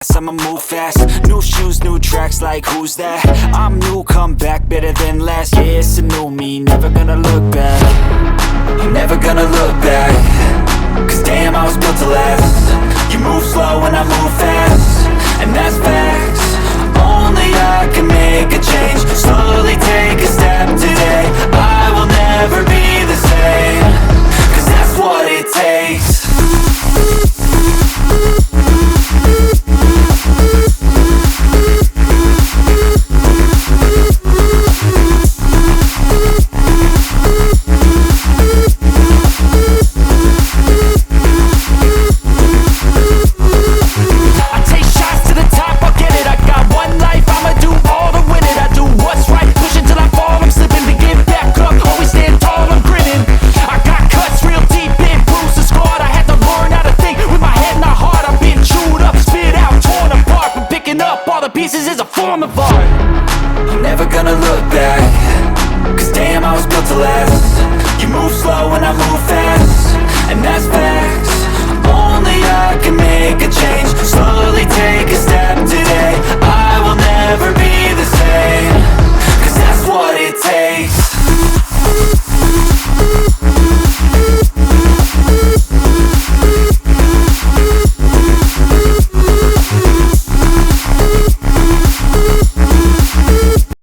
I'ma move fast. New shoes, new tracks, like who's that? I'm new, come back better than last. Yeah, it's a new me, never gonna look back. I'm never gonna look back. Cause damn, I was built to last. You move slow and I move fast, and that's facts. Only I can make a change. Slowly take a step today. I will never be the same. Cause that's what it takes. Pieces is a form of art. I'm never gonna look back. Cause damn, I was built to last. You move slow and I move fast, and that's fast.